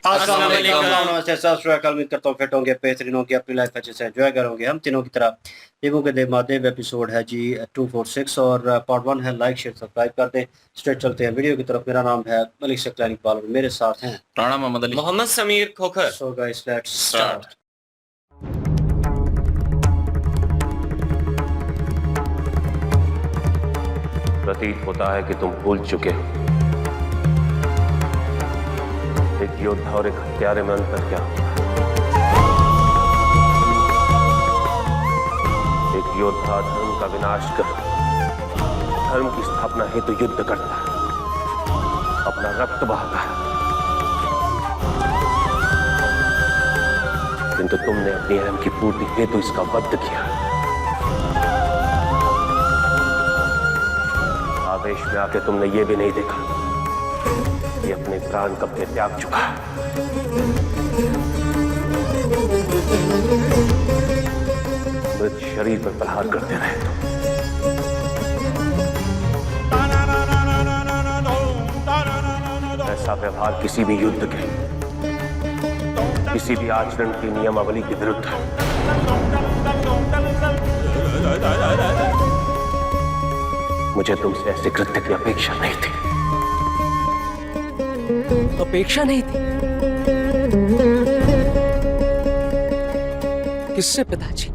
अस्सलाम वालेकुम। नमस्ते, सत श्री अकाल। उम्मीद करता हूँ फिट होंगे, बेहतरीन होंगे, अपनी लाइफ अच्छे से एंजॉय करोगे। हम तीनों की तरह देवों के देव महादेव एपिसोड है जी 246 और पार्ट 1 है। लाइक शेयर सब्सक्राइब कर दें। स्ट्रेट चलते हैं वीडियो की तरफ। मेरा नाम है मलिक सकलानी इकबाल और मेरे साथ हैं Rana Mohammad Ali, Mohammad Sameer Khokhar. So guys let's start. प्रतीत होता है कि तुम भूल चुके हो एक योद्धा और एक हत्यारे में अंतर क्या होता है। एक योद्धा धर्म का विनाश कर धर्म की स्थापना हेतु युद्ध करता है, अपना रक्त बहाता है, किंतु तुमने अपनी अहम की पूर्ति हेतु इसका वध किया। आवेश में आके तुमने ये भी नहीं देखा कि अपने प्राण कब के त्याग चुका है। मृत शरीर पर प्रहार करते रहे तुम। ऐसा व्यवहार किसी भी युद्ध के, किसी भी आचरण की नियमावली के विरुद्ध है। मुझे तुमसे ऐसे कृत्य की अपेक्षा नहीं थी। अपेक्षा नहीं थी? किससे पिताजी?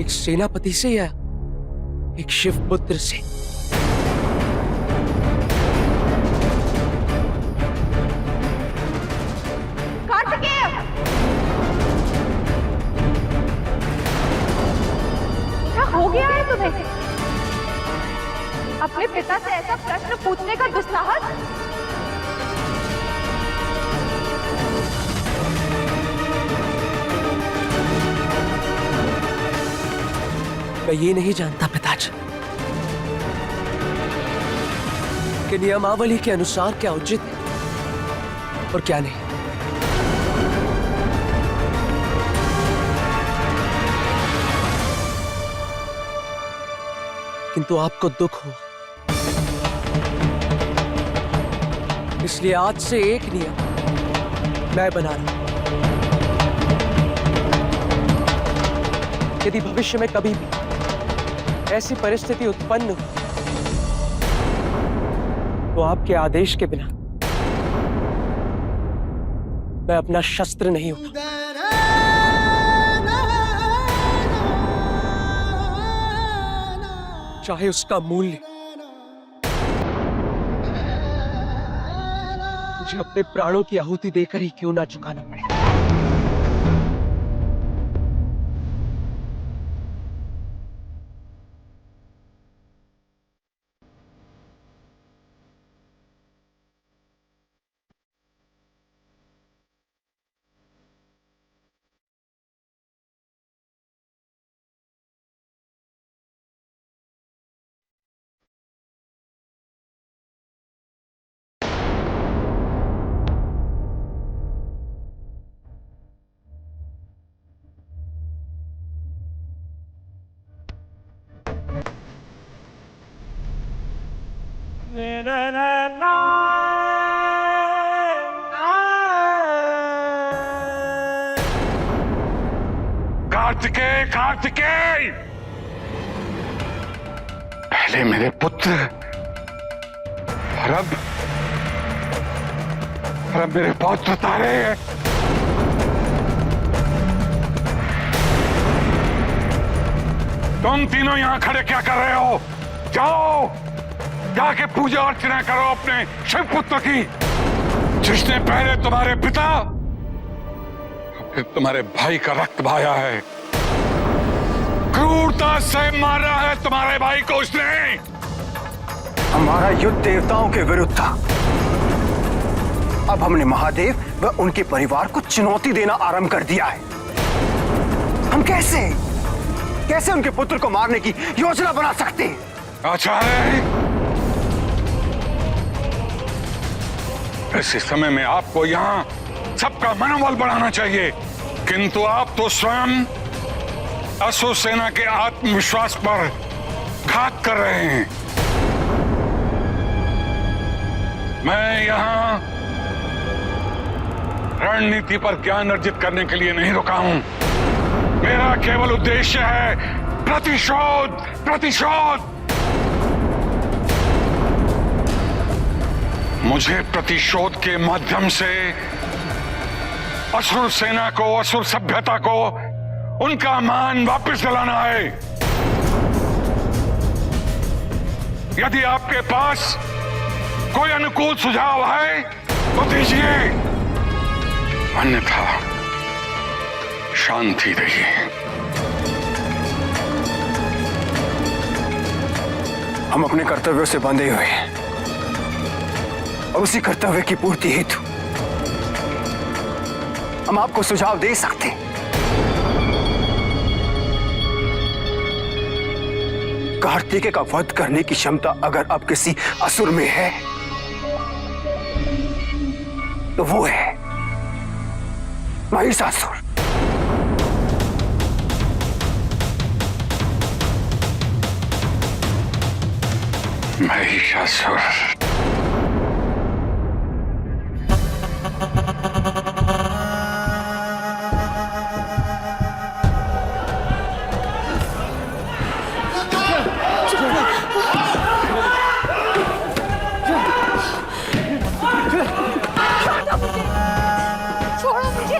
एक सेनापति से या एक शिवपुत्र से? कार्तिकेय! क्या हो गया है तुम्हें? अपने पिता से ऐसा प्रश्न पूछने का दुस्साहस? मैं ये नहीं जानता पिताजी कि नियमावली के अनुसार क्या उचित है और क्या नहीं। किंतु आपको दुख हुआ, इसलिए आज से एक नियम मैं बना रहा हूं। यदि भविष्य में कभी भी ऐसी परिस्थिति उत्पन्न हो तो आपके आदेश के बिना मैं अपना शस्त्र नहीं उठा। चाहे उसका मूल्य मुझे अपने प्राणों की आहुति देकर ही क्यों ना चुकाना पड़े। कार्तिकेय, कार्तिकेय! पहले मेरे पुत्र और अब मेरे पौत्र तारे। तुम तीनों यहां खड़े क्या कर रहे हो? जाओ जाके पूजा अर्चना करो अपने शिव पुत्र की, जिसने पहले तुम्हारे पिता फिर तुम्हारे भाई का रक्त बहाया है। क्रूरता से मारा है तुम्हारे भाई को उसने। हमारा युद्ध देवताओं के विरुद्ध था। अब हमने महादेव व उनके परिवार को चुनौती देना आरंभ कर दिया है। हम कैसे उनके पुत्र को मारने की योजना बना सकते हैं? आचार्य, ऐसे समय में आपको यहाँ सबका मनोबल बढ़ाना चाहिए, किंतु आप तो स्वयं असुर सेना के आत्मविश्वास पर घात कर रहे हैं। मैं यहाँ रणनीति पर ज्ञान अर्जित करने के लिए नहीं रुका हूं। मेरा केवल उद्देश्य है प्रतिशोध, प्रतिशोध। मुझे प्रतिशोध के माध्यम से असुर सेना को, असुर सभ्यता को उनका मान वापस दिलाना है। यदि आपके पास कोई अनुकूल सुझाव है तो दीजिए, अन्यथा शांति रहिए। हम अपने कर्तव्यों से बंधे हुए हैं और उसी कर्तव्य की पूर्ति हेतु हम आपको सुझाव दे सकते हैं। कार्तिकेय का वध करने की क्षमता अगर अब किसी असुर में है तो वो है महिषासुर। महिषासुर। छोड़ो मुझे।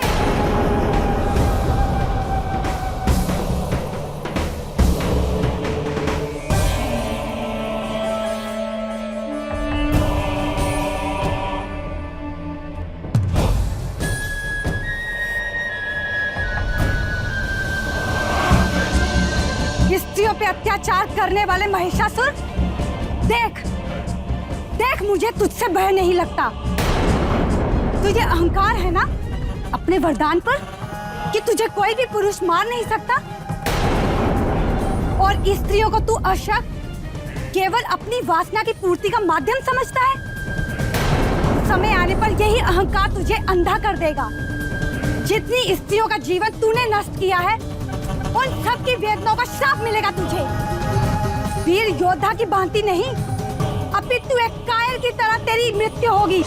स्त्रियों पे अत्याचार करने वाले महिषासुर, देख देख, मुझे तुझसे भय नहीं लगता। तुझे अहंकार है ना अपने वरदान पर कि तुझे कोई भी पुरुष मार नहीं सकता, और स्त्रियों को तू अशक्त केवल अपनी वासना की पूर्ति का माध्यम समझता है। समय आने पर यही अहंकार तुझे अंधा कर देगा। जितनी स्त्रियों का जीवन तूने नष्ट किया है, उन सब की वेदनाओं का श्राप मिलेगा तुझे। वीर योद्धा की भांति नहीं, अपितु एक कायर की तरह तेरी मृत्यु होगी।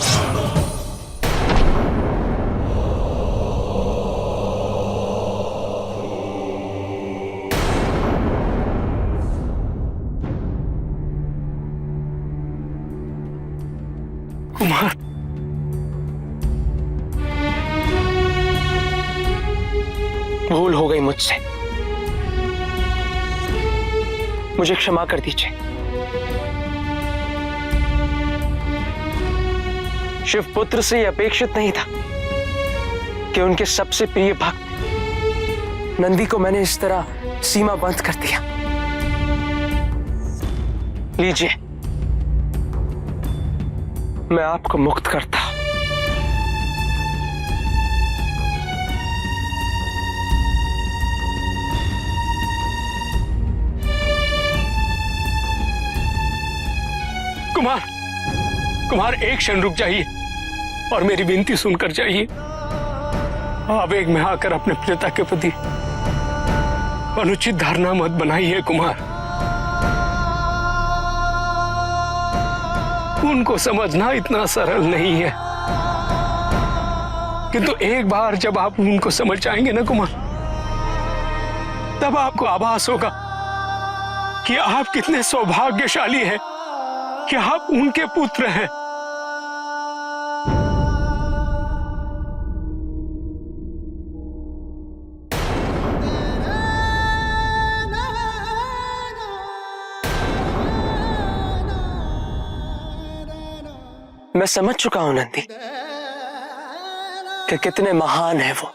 कुमार, भूल हो गई मुझसे, मुझे क्षमा कर दीजिए। शिवपुत्र से यह अपेक्षित नहीं था कि उनके सबसे प्रिय भक्त नंदी को मैंने इस तरह सीमा बंद कर दिया। लीजिए, मैं आपको मुक्त करता। कुमार, कुमार, एक क्षण रुक जाइए और मेरी विनती सुनकर जाइए। आवेग में आकर अपने पिता के प्रति अनुचित धारणा मत बनाइए कुमार। उनको समझना इतना सरल नहीं है, किंतु एक बार जब आप उनको समझ जाएंगे ना कुमार, तब आपको आभास होगा कि आप कितने सौभाग्यशाली हैं कि आप उनके पुत्र हैं। मैं समझ चुका हूं नंदी कि कितने महान है वो,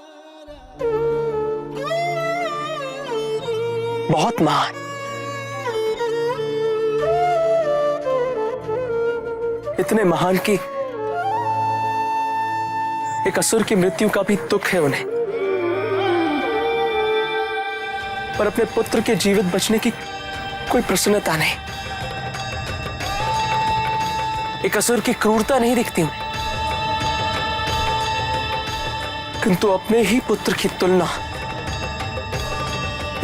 बहुत महान। इतने महान कि एक असुर की मृत्यु का भी दुख है उन्हें, पर अपने पुत्र के जीवित बचने की कोई प्रसन्नता नहीं। एक असुर की क्रूरता नहीं दिखती उन्हें, किंतु अपने ही पुत्र की तुलना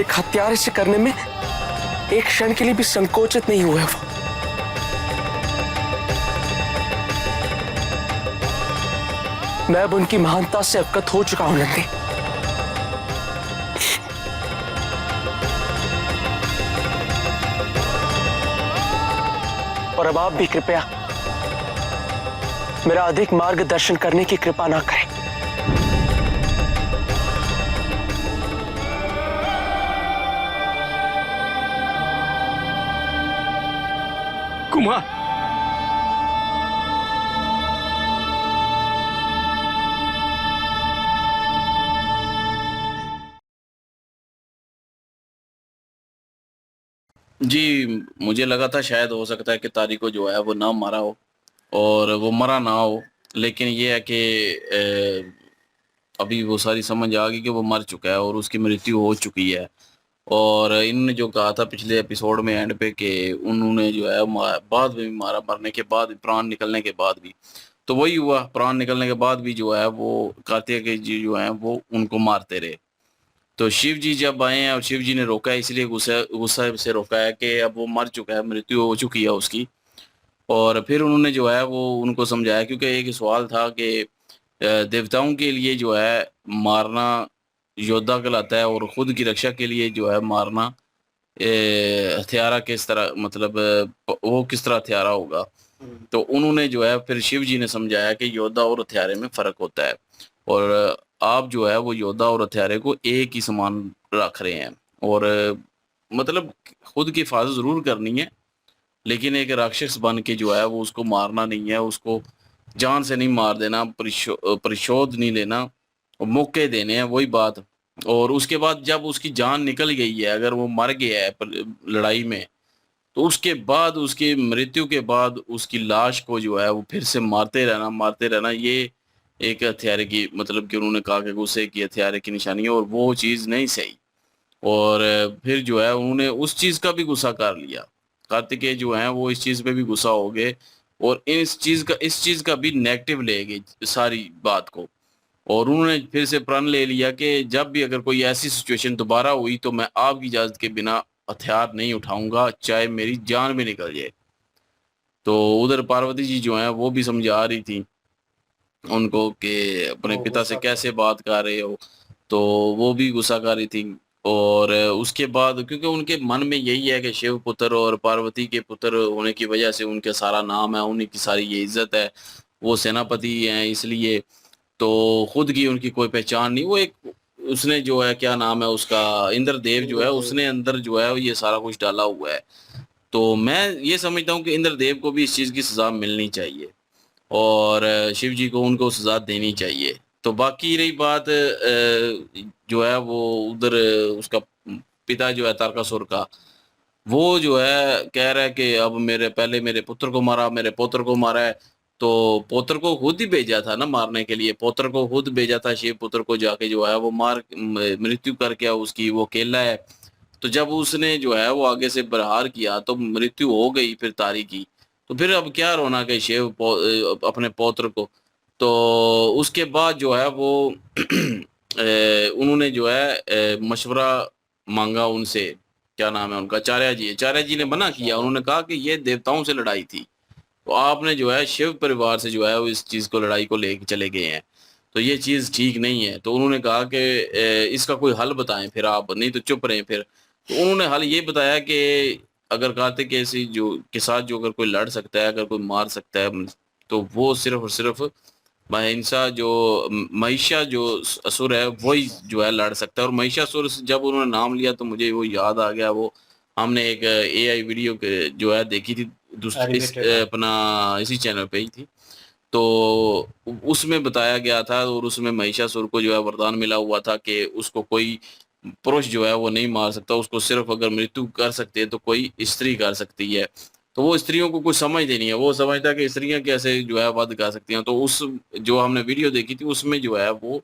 एक हत्यारे से करने में एक क्षण के लिए भी संकोचित नहीं हुए वो। मैं अब उनकी महानता से अवगत हो चुका हूं नंदी। और अब आप भी कृपया मेरा अधिक मार्गदर्शन करने की कृपा ना करें। कुमार, जी, मुझे लगा था शायद हो सकता है कि तारी को जो है वो ना मारा हो और वो मरा ना हो, लेकिन ये है कि अभी वो सारी समझ आ गई कि वो मर चुका है और उसकी मृत्यु हो चुकी है। और इन्होंने जो कहा था पिछले एपिसोड में एंड पे कि उन्होंने जो है बाद में भी मारा, मरने के बाद, प्राण निकलने के बाद भी, तो वही हुआ। प्राण निकलने के बाद भी जो है वो कार्तिकेय जी जो है वो उनको मारते रहे। तो शिव जी जब आए हैं और शिव जी ने रोका है, इसलिए गुस्सा से रोका है कि अब वो मर चुका है, मृत्यु हो चुकी है उसकी। और फिर उन्होंने जो है वो उनको समझाया, क्योंकि एक सवाल था कि देवताओं के लिए जो है मारना योद्धा कहलाता है और खुद की रक्षा के लिए जो है मारना हथियारा किस तरह, मतलब वो किस तरह हथियारा होगा। तो उन्होंने जो है फिर शिव जी ने समझाया कि योद्धा और हथियारे में फर्क होता है और आप जो है वो योद्धा और हथियारे को एक ही समान रख रहे हैं। और मतलब खुद की हिफाजत जरूर करनी है, लेकिन एक राक्षस बन के जो है वो उसको मारना नहीं है, उसको जान से नहीं मार देना, प्रतिशोध नहीं लेना, और मौके देने हैं, वही बात। और उसके बाद जब उसकी जान निकल गई है, अगर वो मर गया है लड़ाई में, तो उसके बाद, उसकी मृत्यु के बाद उसकी लाश को जो है वो फिर से मारते रहना, ये एक हथियारे की, मतलब कि उन्होंने कहा कि गुस्से की हथियारे की निशानी है और वो चीज़ नहीं सही। और फिर जो है उन्होंने उस चीज़ का भी गुस्सा कर लिया। कार्तिकेय जो हैं वो इस चीज़ पे भी गुस्सा हो गए और इस चीज़ का भी नेगेटिव ले गए सारी बात को। और उन्होंने फिर से प्रण ले लिया कि जब भी अगर कोई ऐसी सिचुएशन दोबारा हुई तो मैं आपकी इजाज़त के बिना हथियार नहीं उठाऊंगा, चाहे मेरी जान भी निकल जाए। तो उधर पार्वती जी जो हैं वो भी समझा रही थी उनको कि अपने पिता से कैसे बात कर रहे हो, तो वो भी गुस्सा कर रही थी। और उसके बाद क्योंकि उनके मन में यही है कि शिव पुत्र और पार्वती के पुत्र होने की वजह से उनके सारा नाम है, उन्हीं की सारी ये इज्जत है, वो सेनापति हैं, इसलिए तो खुद की उनकी कोई पहचान नहीं। वो एक, उसने जो है क्या नाम है उसका, इंद्रदेव जो है, उसने अंदर जो है ये सारा कुछ डाला हुआ है। तो मैं ये समझता हूँ कि इंद्रदेव को भी इस चीज़ की सज़ा मिलनी चाहिए और शिव जी को उनको सज़ा देनी चाहिए। तो बाकी रही बात जो है वो उधर उसका पिता जो है तारकासुर का, वो जो है कह रहा है कि अब पहले मेरे पुत्र को मारा, मेरे पौत्र को मारा है। तो पौत्र को खुद ही भेजा था ना मारने के लिए, पौत्र को खुद भेजा था, शिव पुत्र को जाके जो है वो मार मृत्यु करके उसकी, वो अकेला है। तो जब उसने जो है वो आगे से प्रहार किया तो मृत्यु हो गई फिर तारी की। तो फिर अब क्या रोना कि अपने पौत्र को। तो उसके बाद जो है वो उन्होंने जो है मशवरा मांगा उनसे, क्या नाम है उनका, आचार्य जी ने मना किया। उन्होंने कहा कि ये देवताओं से लड़ाई थी, तो आपने जो है शिव परिवार से जो है वो इस चीज़ को, लड़ाई को लेके चले गए हैं, तो ये चीज़ ठीक नहीं है। तो उन्होंने कहा कि इसका कोई हल बताएं फिर आप, नहीं तो चुप रहें फिर। तो उन्होंने हल ये बताया कि अगर कार्तिक ऐसी जो के साथ जो अगर कोई लड़ सकता है, अगर कोई मार सकता है, तो वो सिर्फ और सिर्फ महिंसा जो महिषा जो असुर है वही जो है लड़ सकता है। और महिषासुर जब उन्होंने नाम लिया तो मुझे वो याद आ गया, वो हमने एक AI वीडियो के जो है देखी थी अपना इसी चैनल पे ही थी, तो उसमें बताया गया था और उसमें महिषासुर को जो है वरदान मिला हुआ था कि उसको कोई पुरुष जो है वो नहीं मार सकता, उसको सिर्फ अगर मृत्यु कर सकते हैं तो कोई स्त्री कर सकती है। तो वो स्त्रियों को कुछ समझ नहीं है, वो समझता है कि स्त्रियां कैसे जो है वध कर सकती हैं। तो उस जो हमने वीडियो देखी थी उसमें जो है वो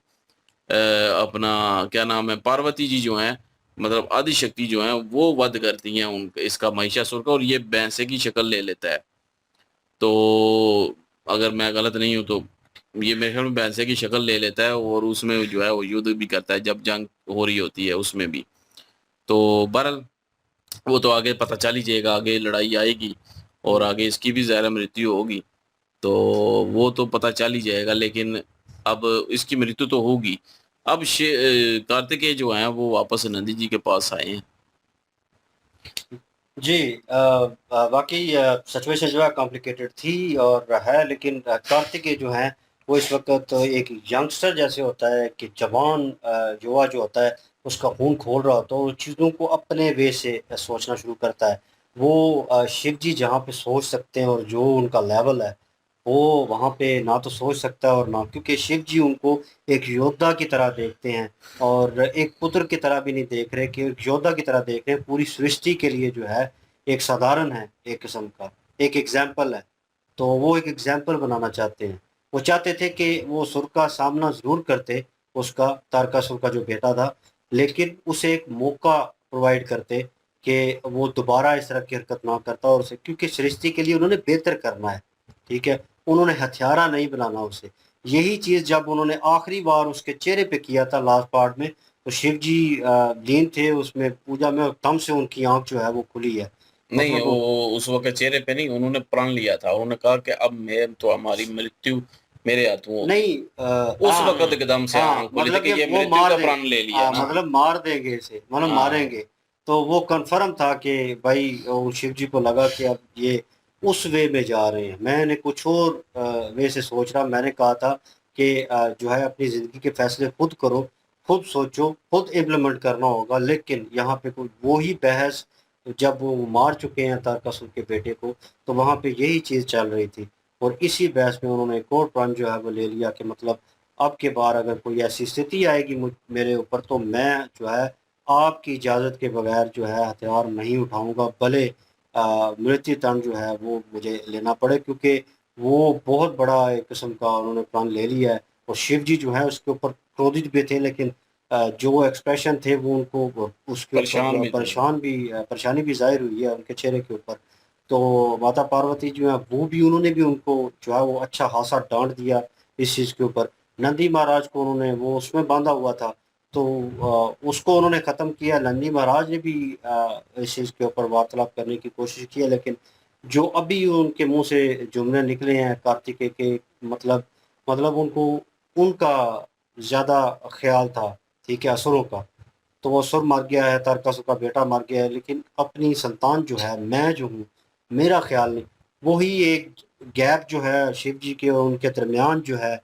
अपना क्या नाम है, पार्वती जी जो हैं, मतलब आदिशक्ति जो हैं, वो वध करती हैं उन इसका, महिषासुर का, और ये भैंसे की शक्ल ले लेता है। तो अगर मैं गलत नहीं हूँ तो ये मेरे ख्याल में भैंसे की शक्ल ले लेता है और उसमें जो है वो युद्ध भी करता है जब जंग हो रही होती है उसमें भी। तो बहरहाल वो तो आगे पता चल ही जाएगा, आगे लड़ाई आएगी और आगे इसकी भी ज़ाहिर मृत्यु होगी, तो वो तो पता चल ही जाएगा। लेकिन अब इसकी मृत्यु तो होगी। अब कार्तिकेय जो हैं वो वापस नंदी जी के पास आए हैं। जी वाकई सिचुएशन जो है कॉम्प्लिकेटेड थी और है, लेकिन कार्तिकेय जो हैं वो इस वक्त एक यंगस्टर जैसे होता है कि जवान युवा जो होता है उसका खून खोल रहा होता है और चीज़ों को अपने वे से सोचना शुरू करता है। वो शिव जी जहाँ पे सोच सकते हैं और जो उनका लेवल है वो वहाँ पे ना तो सोच सकता है और ना, क्योंकि शिव जी उनको एक योद्धा की तरह देखते हैं और एक पुत्र की तरह भी नहीं देख रहे कि एक योद्धा की तरह देख रहे हैं। पूरी सृष्टि के लिए जो है एक साधारण है, एक किस्म का एक एग्जाम्पल है। तो वो एक एग्जाम्पल बनाना चाहते हैं। वो चाहते थे कि वो सुर का सामना ज़रूर करते, उसका तारकासुर का जो बेटा था, लेकिन उसे एक मौका प्रोवाइड करते कि वो दोबारा इस तरह की हरकत ना करता और उसे, क्योंकि सृष्टि के लिए उन्होंने बेहतर करना है, ठीक है? उन्होंने हथियारा नहीं बनाना उसे। यही चीज़ जब उन्होंने आखिरी बार उसके चेहरे पे किया था लास्ट पार्ट में, तो शिव जी लीन थे उसमें पूजा में और तब से उनकी आँख जो है वो खुली है। नहीं, मतलब वो उस वक़्त चेहरे पे नहीं, उन्होंने प्रण लिया था। उन्होंने कहा कि अब मैं तो हमारी मृत्यु मेरे हाथों होगी। नहीं उस हाँ, वक़्त एकदम से हाँ, आँख खुली थी मतलब कि कि ये वो मृत्यु मार का दे प्रण ले लिया ना। मतलब मार देंगे इसे, मतलब हाँ, मारेंगे। तो वो कन्फर्म था कि भाई वो शिव जी को लगा कि अब ये उस वे में जा रहे हैं। मैंने कुछ और वे से सोच रहा, मैंने कहा था कि जो है अपनी ज़िंदगी के फैसले खुद करो, खुद सोचो, खुद इम्प्लीमेंट करना होगा। लेकिन यहाँ पे कोई वो ही बहस जब वो मार चुके हैं तारकासुर के बेटे को, तो वहाँ पे यही चीज़ चल रही थी और इसी बहस में उन्होंने एक और प्रण जो है वो ले लिया कि मतलब अब की बार अगर कोई ऐसी स्थिति आएगी मेरे ऊपर, तो मैं जो है आपकी इजाज़त के बगैर जो है हथियार नहीं उठाऊँगा, भले मृत्यु दंड जो है वो मुझे लेना पड़े, क्योंकि वो बहुत बड़ा एक किस्म का उन्होंने प्रण ले लिया है। और शिव जी जो है उसके ऊपर क्रोधित भी थे, लेकिन जो एक्सप्रेशन थे वो उनको उसके परेशान ऊपर भी थे। परेशानी भी ज़ाहिर हुई है उनके चेहरे के ऊपर। तो माता पार्वती जो है वो भी, उन्होंने भी उनको जो है वो अच्छा ख़ासा डाँट दिया इस चीज़ के ऊपर। नंदी महाराज को उन्होंने वो उसमें बाँधा हुआ था, तो उसको उन्होंने ख़त्म किया। नंदी महाराज ने भी इस चीज़ के ऊपर वार्तालाप करने की कोशिश की है, लेकिन जो अभी उनके मुँह से जुमले निकले हैं कार्तिकेय के, मतलब उनको उनका ज़्यादा ख़्याल था, ठीक है, असुरों का। तो वो असुर मर गया है, तारकासुर का बेटा मर गया है, लेकिन अपनी संतान जो है, मैं जो हूँ, मेरा ख़्याल नहीं। वही एक गैप जो है शिव जी के और उनके दरमियान जो है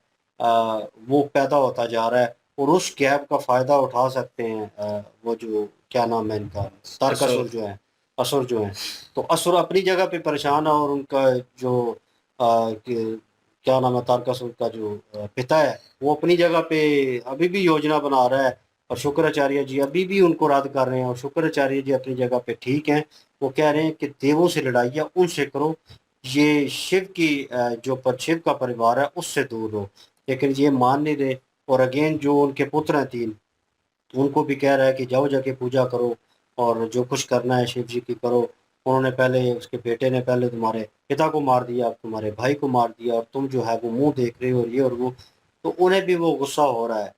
वो पैदा होता जा रहा है और उस गैप का फ़ायदा उठा सकते हैं वो जो क्या नाम है इनका, असुर। तारकासुर जो है, असुर जो हैं। तो असुर अपनी जगह पे परेशान है और उनका जो क्या नाम है तारकासुर का जो पिता है, वो अपनी जगह पे अभी भी योजना बना रहा है और शुक्राचार्य जी अभी भी उनको रद्द कर रहे हैं और शुक्राचार्य जी अपनी जगह पे ठीक हैं। वो कह रहे हैं कि देवों से लड़ाई है उनसे करो, ये शिव की जो शिव का परिवार है उससे दूर रहो। लेकिन ये मान नहीं रहे और अगेन जो उनके पुत्र हैं 3, उनको भी कह रहा है कि जाओ जाके पूजा करो और जो कुछ करना है शिव जी की करो। उन्होंने पहले, उसके बेटे ने पहले तुम्हारे पिता को मार दिया, अब तुम्हारे भाई को मार दिया और तुम जो है वो मुँह देख रहे हो और ये और वो। तो उन्हें भी वो गुस्सा हो रहा है।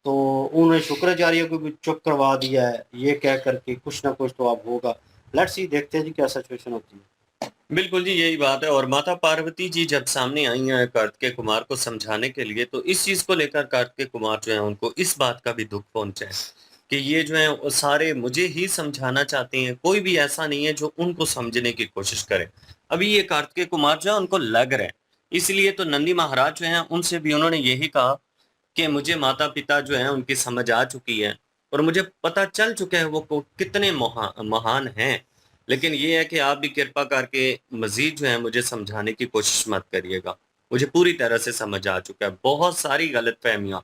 तो उन्होंने शुक्राचार्य को भी चुप करवा दिया है, ये कह कर के कुछ ना कुछ तो अब होगा। लेट्स सी, देखते हैं जी क्या सिचुएशन होती है। बिल्कुल जी, यही बात है। और माता पार्वती जी जब सामने आई हैं कार्तिकेय कुमार को समझाने के लिए, तो इस चीज़ को लेकर कार्तिकेय कुमार जो है उनको इस बात का भी दुःख पहुँचा है कि ये जो है वो सारे मुझे ही समझाना चाहते हैं, कोई भी ऐसा नहीं है जो उनको समझने की कोशिश करे। अभी ये कार्तिकेय कुमार जो है उनको लग रहा है, इसलिए तो नंदी महाराज जो हैं उनसे भी उन्होंने यही कहा कि मुझे माता-पिता जो हैं उनकी समझ आ चुकी है और मुझे पता चल चुका है वो कितने महान हैं। लेकिन ये है कि आप भी कृपा करके मज़ीद जो है मुझे समझाने की कोशिश मत करिएगा। मुझे पूरी तरह से समझ आ चुका है। बहुत सारी गलतफ़हमियाँ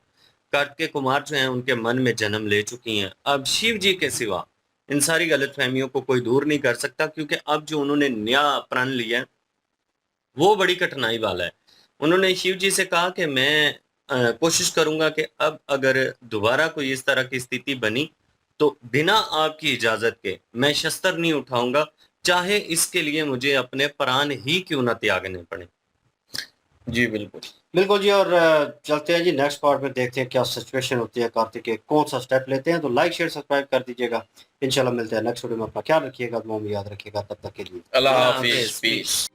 कार्तिकेय कुमार जो हैं उनके मन में जन्म ले चुकी हैं। अब शिव जी के सिवा इन सारी गलतफ़हमियों को कोई दूर नहीं कर सकता, क्योंकि अब जो उन्होंने नया प्रण लिया है वो बड़ी कठिनाई वाला है। उन्होंने शिव जी से कहा कि मैं कोशिश करूँगा कि अब अगर दोबारा कोई इस तरह की स्थिति बनी, तो बिना आपकी इजाज़त के मैं शस्त्र नहीं उठाऊँगा, चाहे इसके लिए मुझे अपने प्राण ही क्यों ना त्यागने पड़ें। जी, बिल्कुल। बिल्कुल जी, और चलते हैं जी नेक्स्ट पार्ट में, देखते हैं क्या सिचुएशन होती है, कार्तिकेय कौन सा स्टेप लेते हैं। तो लाइक शेयर सब्सक्राइब कर दीजिएगा। इंशाल्लाह मिलते हैं नेक्स्ट वीडियो में। अपना ख्याल रखिएगा, दुआ में याद रखिएगा। तब तक के लिए अल्लाह अल्लाह हाफ़िज़, हाफ़िज़, पीस।